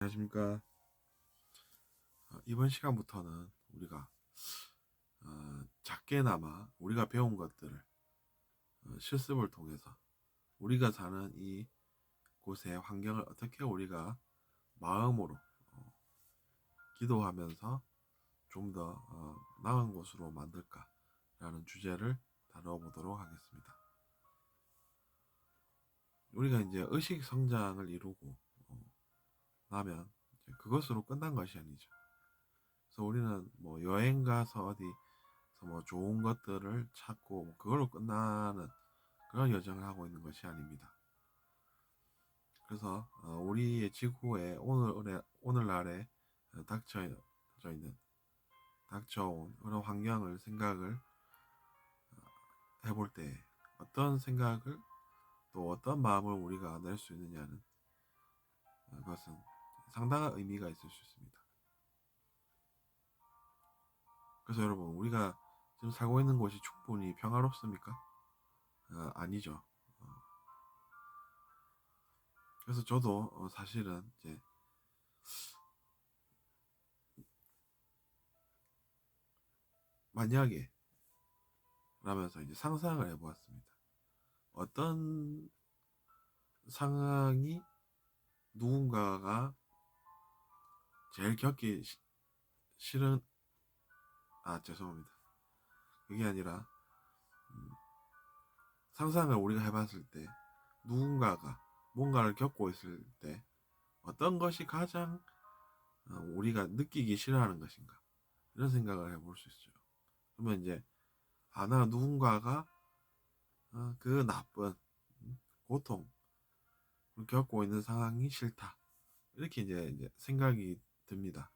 안녕하십니까. 이번 시간부터는 우리가 작게나마 우리가 배운 것들을 실습을 통해서 우리가 사는 이 곳의 환경을 어떻게 우리가 마음으로 기도하면서 좀 더 나은 곳으로 만들까라는 주제를 다뤄보도록 하겠습니다. 우리가 이제 의식 성장을 이루고 나면 이제 그것으로 끝난 것이 아니죠. 그래서 우리는 뭐 여행 가서 어디 뭐 좋은 것들을 찾고 뭐 그걸로 끝나는 그런 여정을 하고 있는 것이 아닙니다. 그래서 우리의 지구에 오늘날에 닥쳐온 그런 환경을 생각을 해볼 때 어떤 생각을 또 어떤 마음을 우리가 낼 수 있느냐는 것은 상당한 의미가 있을 수 있습니다. 그래서 여러분, 우리가 지금 살고 있는 곳이 충분히 평화롭습니까? 아니죠. 그래서 저도 사실은 이제 만약에 라면서 이제 상상을 해보았습니다. 어떤 상황이 누군가가 제일 겪기 싫은, 죄송합니다. 그게 아니라, 상상을 우리가 해봤을 때, 누군가가 뭔가를 겪고 있을 때, 어떤 것이 가장 우리가 느끼기 싫어하는 것인가. 이런 생각을 해볼 수 있어요. 그러면 이제, 나 누군가가 그 나쁜 고통을 겪고 있는 상황이 싫다. 이렇게 이제 생각이 듭니다.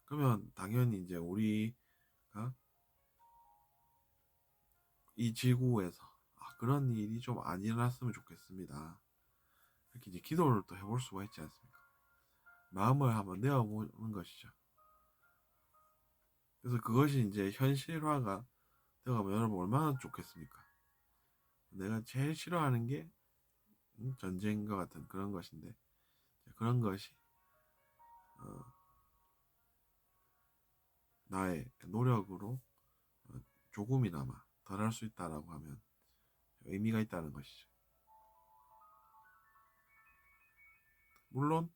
그러면 당연히 이제 우리가 이 지구에서 그런 일이 좀 안 일어났으면 좋겠습니다. 이렇게 이제 기도를 또 해볼 수가 있지 않습니까? 마음을 한번 내어보는 것이죠. 그래서 그것이 이제 현실화가 되어가면 여러분 얼마나 좋겠습니까? 내가 제일 싫어하는 게 전쟁과 같은 그런 것인데 그런 것이 어, 나의 노력으로 조금이나마 덜 할 수 있다라고 하면 의미가 있다는 것이죠. 물론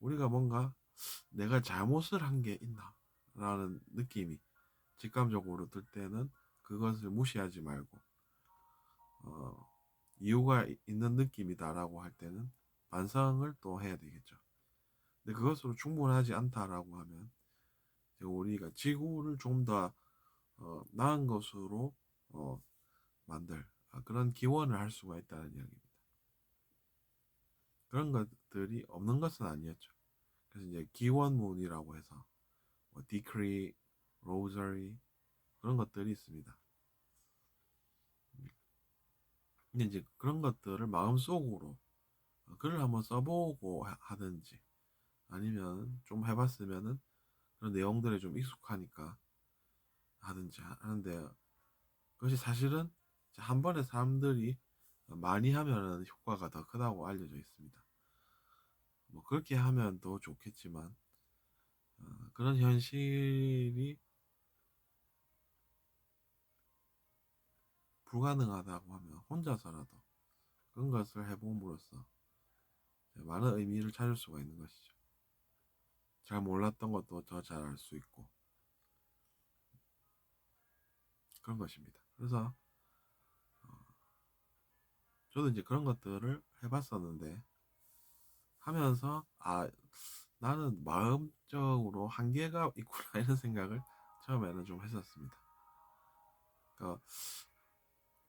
우리가 뭔가 내가 잘못을 한 게 있나 라는 느낌이 직감적으로 들 때는 그것을 무시하지 말고 어, 이유가 있는 느낌이다라고 할 때는 반성을 또 해야 되겠죠. 근데 그것으로 충분하지 않다라고 하면 우리가 지구를 좀 더 나은 것으로 만들 그런 기원을 할 수가 있다는 이야기입니다. 그런 것들이 없는 것은 아니었죠. 그래서 이제 기원문이라고 해서 뭐 디크리, 로저리 그런 것들이 있습니다. 근데 이제 그런 것들을 마음속으로 글을 한번 써보고 하든지 아니면 좀 해봤으면은 그런 내용들에 좀 익숙하니까 하든지 하는데 그것이 사실은 한 번에 사람들이 많이 하면은 효과가 더 크다고 알려져 있습니다. 뭐 그렇게 하면 더 좋겠지만 그런 현실이 불가능하다고 하면 혼자서라도 그런 것을 해봄으로써 많은 의미를 찾을 수가 있는 것이죠. 잘 몰랐던 것도 더 잘 알 수 있고 그런 것입니다. 그래서 저도 이제 그런 것들을 해봤었는데 하면서 나는 마음적으로 한계가 있구나 이런 생각을 처음에는 좀 했었습니다. 그러니까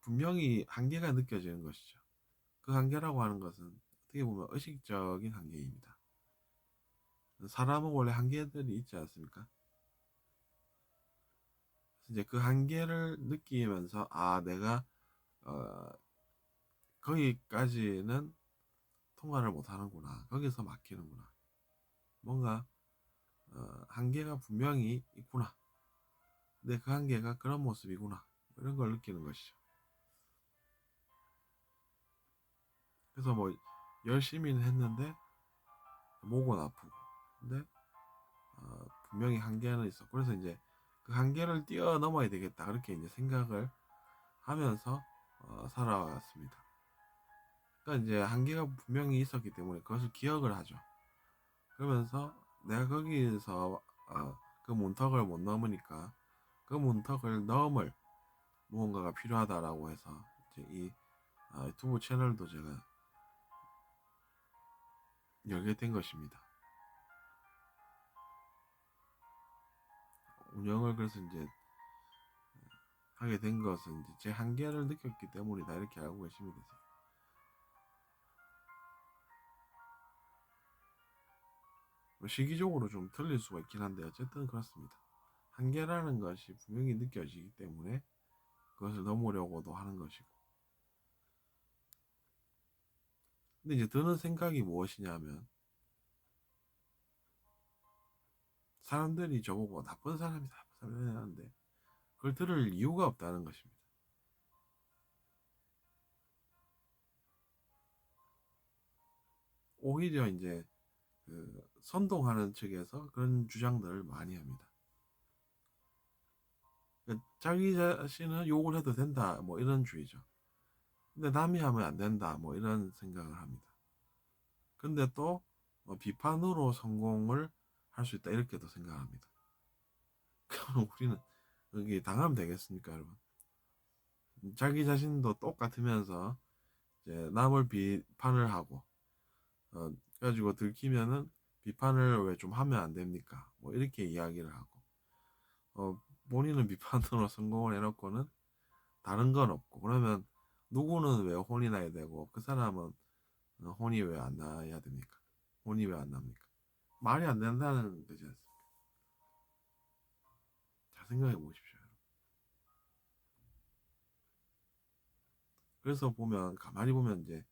분명히 한계가 느껴지는 것이죠. 그 한계라고 하는 것은 어떻게 보면 의식적인 한계입니다. 사람은 원래 한계들이 있지 않습니까? 그래서 이제 그 한계를 느끼면서 내가 어, 거기까지는 통과를 못 하는구나. 거기서 막히는구나. 뭔가 한계가 분명히 있구나. 근데 그 한계가 그런 모습이구나. 이런 걸 느끼는 것이죠. 그래서 뭐 열심히는 했는데 목은 아프고. 근데 분명히 한계는 있어. 그래서 이제 그 한계를 뛰어넘어야 되겠다. 그렇게 이제 생각을 하면서 살아왔습니다. 그러니까 이제 한계가 분명히 있었기 때문에 그것을 기억을 하죠. 그러면서 내가 거기서 그 문턱을 못 넘으니까 그 문턱을 넘을 무언가가 필요하다라고 해서 이제 이 유튜브 채널도 제가 열게 된 것입니다. 운영을 그래서 이제 하게 된 것은 이제 제 한계를 느꼈기 때문이다 이렇게 알고 계시면 되세요. 뭐 시기적으로 좀 틀릴 수가 있긴 한데 어쨌든 그렇습니다. 한계라는 것이 분명히 느껴지기 때문에 그것을 넘으려고도 하는 것이고. 근데 이제 드는 생각이 무엇이냐면 사람들이 저보고 나쁜 사람이다 나쁜 사람이다 하는데 그걸 들을 이유가 없다는 것입니다. 오히려 이제 그 선동하는 측에서 그런 주장들을 많이 합니다. 그러니까 자기 자신은 욕을 해도 된다 뭐 이런 주의죠. 근데 남이 하면 안 된다 뭐 이런 생각을 합니다. 근데 또 비판으로 성공을 할 수 있다 이렇게도 생각합니다. 그럼 우리는 여기 당하면 되겠습니까, 여러분? 자기 자신도 똑같으면서 이제 남을 비판을 하고 가지고 들키면은 비판을 왜 좀 하면 안 됩니까? 뭐 이렇게 이야기를 하고 본인은 비판으로 성공을 해놓고는 다른 건 없고 그러면 누구는 왜 혼이 나야 되고 그 사람은 혼이 왜 안 나야 됩니까? 혼이 왜 안 납니까? 말이 안 된다는 거지 않습니까? 잘 생각해 보십시오. 그래서 보면 가만히 보면 이제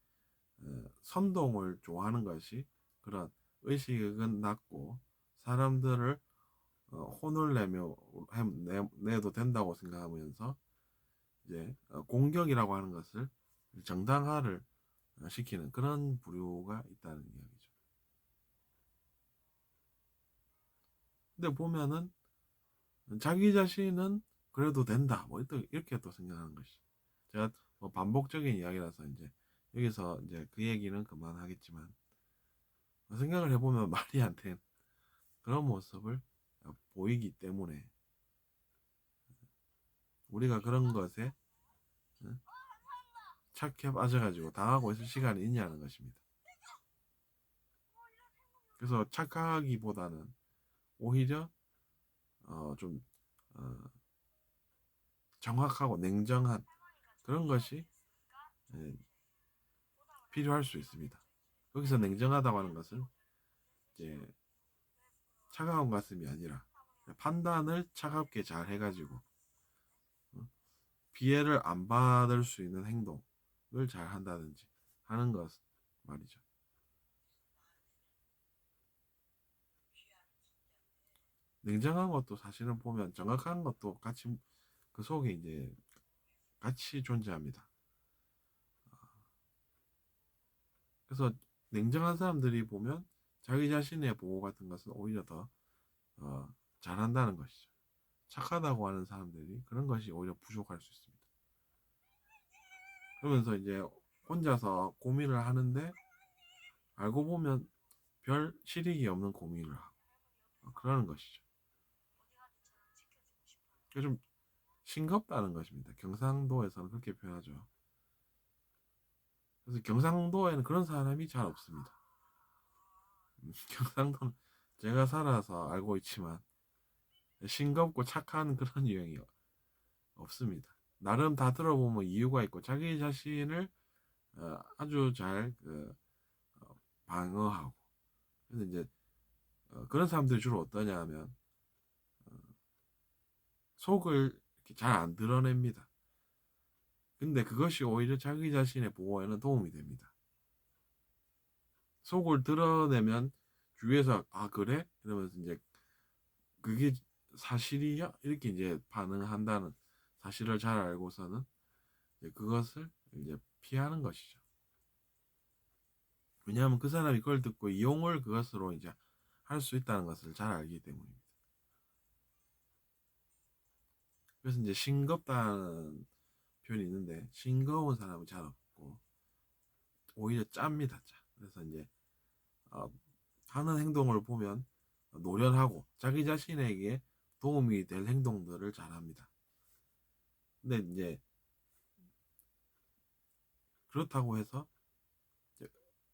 선동을 좋아하는 것이 그런 의식은 낮고 사람들을 혼을 내도 된다고 생각하면서 이제 공격이라고 하는 것을 정당화를 시키는 그런 부류가 있다는 이야기죠. 근데 보면은 자기 자신은 그래도 된다 뭐 이렇게 또 생각하는 것이 제가 뭐 반복적인 이야기라서 이제 여기서 이제 그 얘기는 그만하겠지만 생각을 해보면 말이 안 되는 그런 모습을 보이기 때문에 우리가 그런 것에 착해 빠져가지고 당하고 있을 시간이 있냐는 것입니다. 그래서 착하기보다는 오히려 좀 정확하고 냉정한 그런 것이 예, 필요할 수 있습니다. 여기서 냉정하다고 하는 것은 이제 차가운 가슴이 아니라 판단을 차갑게 잘 해가지고 피해를 안 받을 수 있는 행동을 잘 한다든지 하는 것 말이죠. 냉정한 것도 사실은 보면 정확한 것도 같이 그 속에 이제 같이 존재합니다. 그래서 냉정한 사람들이 보면 자기 자신의 보호 같은 것은 오히려 더 어, 잘한다는 것이죠. 착하다고 하는 사람들이 그런 것이 오히려 부족할 수 있습니다. 그러면서 이제 혼자서 고민을 하는데 알고 보면 별 실익이 없는 고민을 하고 그러는 것이죠. 좀 싱겁다는 것입니다. 경상도에서는 그렇게 표현하죠. 그래서 경상도에는 그런 사람이 잘 없습니다. 경상도는 제가 살아서 알고 있지만 싱겁고 착한 그런 유형이 없습니다. 나름 다 들어보면 이유가 있고 자기 자신을 아주 잘 방어하고 그래서 이제 그런 사람들이 주로 어떠냐 하면 속을 잘 안 드러냅니다. 근데 그것이 오히려 자기 자신의 보호에는 도움이 됩니다. 속을 드러내면 주위에서 아 그래? 이러면서 이제 그게 사실이야? 이렇게 이제 반응한다는 사실을 잘 알고서는 이제 그것을 이제 피하는 것이죠. 왜냐하면 그 사람이 그걸 듣고 이용을 그것으로 이제 할 수 있다는 것을 잘 알기 때문입니다. 그래서 이제 싱겁다는 표현이 있는데 싱거운 사람은 잘 없고 오히려 짭니다. 짜. 그래서 이제 어, 하는 행동을 보면 노련하고 자기 자신에게 도움이 될 행동들을 잘합니다. 근데 이제 그렇다고 해서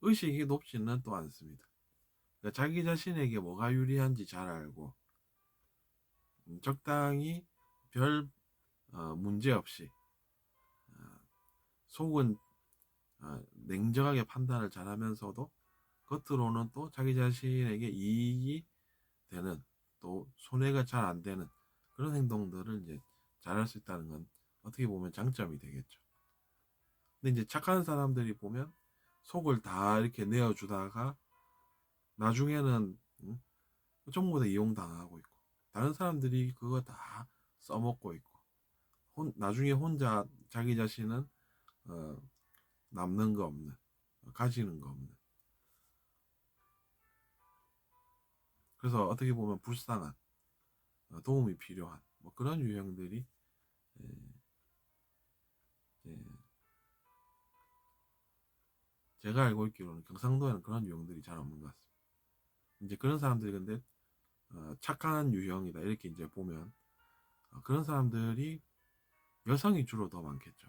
의식이 높지는 또 않습니다. 그러니까 자기 자신에게 뭐가 유리한지 잘 알고 적당히 별 문제 없이 어, 속은 냉정하게 판단을 잘하면서도 겉으로는 또 자기 자신에게 이익이 되는 또 손해가 잘 안 되는 그런 행동들을 이제 잘할 수 있다는 건 어떻게 보면 장점이 되겠죠. 근데 이제 착한 사람들이 보면 속을 다 이렇게 내어주다가 나중에는 전부 다 이용당하고 있고 다른 사람들이 그거 다 써먹고 있고 나중에 혼자 자기 자신은 어, 남는 거 없는 가지는 거 없는 그래서 어떻게 보면 불쌍한 도움이 필요한 뭐 그런 유형들이 예, 예, 제가 알고 있기로는 경상도에는 그런 유형들이 잘 없는 것 같습니다. 이제 그런 사람들이 근데 착한 유형이다 이렇게 이제 보면 그런 사람들이 여성이 주로 더 많겠죠.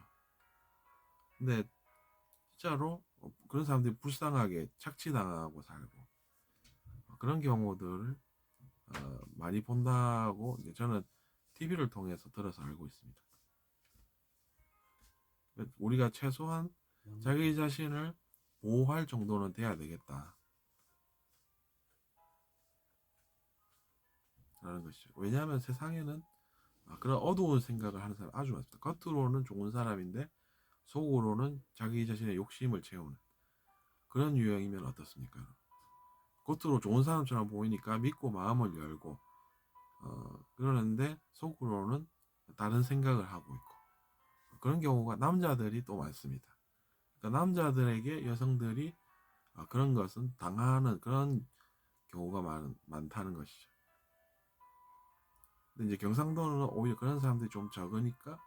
근데 진짜로 그런 사람들이 불쌍하게 착취당하고 살고 그런 경우들을 많이 본다고 이제 저는 TV를 통해서 들어서 알고 있습니다. 우리가 최소한 자기 자신을 보호할 정도는 돼야 되겠다. 라는 것이죠. 왜냐하면 세상에는 그런 어두운 생각을 하는 사람 아주 많습니다. 겉으로는 좋은 사람인데 속으로는 자기 자신의 욕심을 채우는 그런 유형이면 어떻습니까? 겉으로 좋은 사람처럼 보이니까 믿고 마음을 열고 그러는데 속으로는 다른 생각을 하고 있고 그런 경우가 남자들이 또 많습니다. 그러니까 남자들에게 여성들이 그런 것은 당하는 그런 경우가 많다는 것이죠. 근데 이제 경상도는 오히려 그런 사람들이 좀 적으니까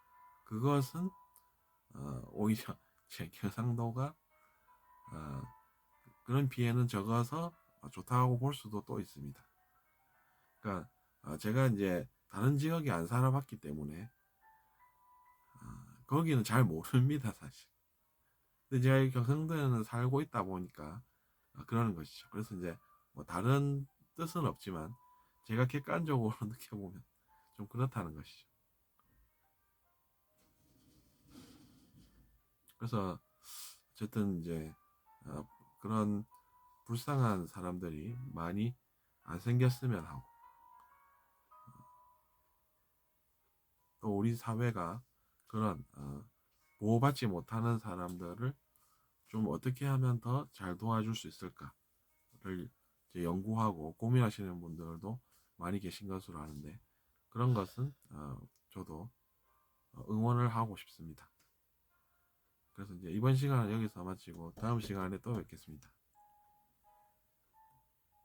그것은 오히려 제 경상도가 어, 그런 피해는 적어서 좋다고 볼 수도 또 있습니다. 그러니까 제가 이제 다른 지역에 안 살아봤기 때문에 거기는 잘 모릅니다 사실. 근데 제가 경상도에는 살고 있다 보니까 그러는 것이죠. 그래서 이제 뭐 다른 뜻은 없지만 제가 객관적으로 느껴보면 좀 그렇다는 것이죠. 그래서 어쨌든 이제 어, 그런 불쌍한 사람들이 많이 안 생겼으면 하고 또 우리 사회가 그런 보호받지 못하는 사람들을 좀 어떻게 하면 더 잘 도와줄 수 있을까를 이제 연구하고 고민하시는 분들도 많이 계신 것으로 아는데 그런 것은 저도 응원을 하고 싶습니다. 그래서 이제 이번 시간은 여기서 마치고 다음 시간에 또 뵙겠습니다.